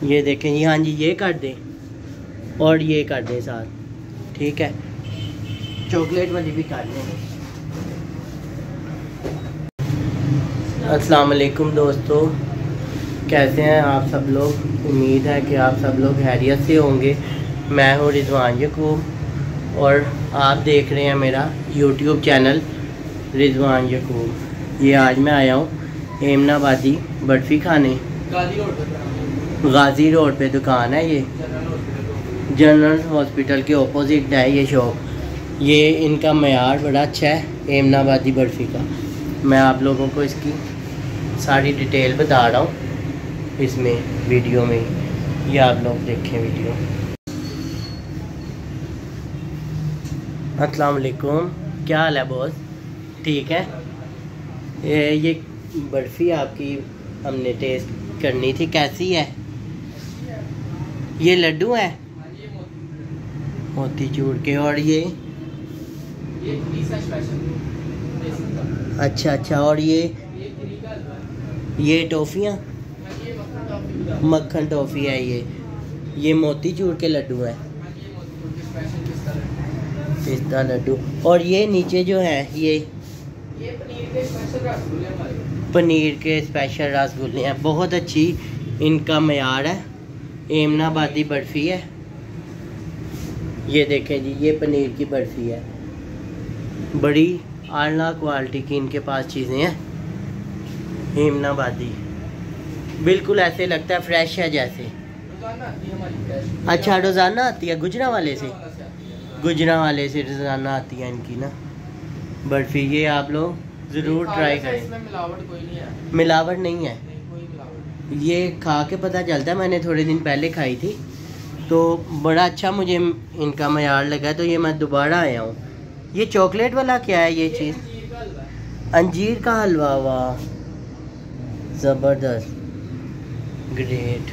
ये देखें जी, हाँ जी ये कर दें और ये कर दें साथ, ठीक है। चॉकलेट वाली भी कर दें। अस्सलाम वालेकुम दोस्तों, कैसे हैं आप सब लोग। उम्मीद है कि आप सब लोग खैरियत से होंगे। मैं हूँ रिजवान यकूब और आप देख रहे हैं मेरा यूट्यूब चैनल रिजवान यकूब। ये आज मैं आया हूँ एमनाबादी बर्फ़ी खाने। गाज़ी रोड पे दुकान है, ये जनरल हॉस्पिटल के ऑपोजिट है ये शॉप। ये इनका मयार बड़ा अच्छा है एमनाबादी बर्फ़ी का। मैं आप लोगों को इसकी सारी डिटेल बता रहा हूँ इसमें वीडियो में, ये आप लोग देखें वीडियो। अस्सलाम वालेकुम, क्या हाल है बॉस, ठीक है। ये बर्फ़ी आपकी हमने टेस्ट करनी थी, कैसी है। ये लड्डू है मोतीचूर के, और ये अच्छा, और ये टॉफ़ियाँ मक्खन टॉफ़ी है। ये मोतीचूर के लड्डू हैं, पिस्ता लड्डू। और ये नीचे जो है ये पनीर के स्पेशल रसगुल्ले हैं। बहुत अच्छी इनका मयार है, एमनाबादी बर्फ़ी है। ये देखें जी, ये पनीर की बर्फ़ी है, बड़ी आला क्वालिटी की इनके पास चीज़ें हैं। एमनाबादी बिल्कुल ऐसे लगता है फ्रेश है जैसे। अच्छा, रोज़ाना आती है गुजरावाले से रोज़ाना आती है इनकी ना बर्फ़ी। ये आप लोग ज़रूर ट्राई करें। मिलावट नहीं है, ये खा के पता चलता है। मैंने थोड़े दिन पहले खाई थी तो बड़ा अच्छा मुझे इनका मयार लगा, तो ये मैं दोबारा आया हूँ। ये चॉकलेट वाला क्या है ये चीज़? अंजीर का हलवा। वाह ज़बरदस्त, ग्रेट।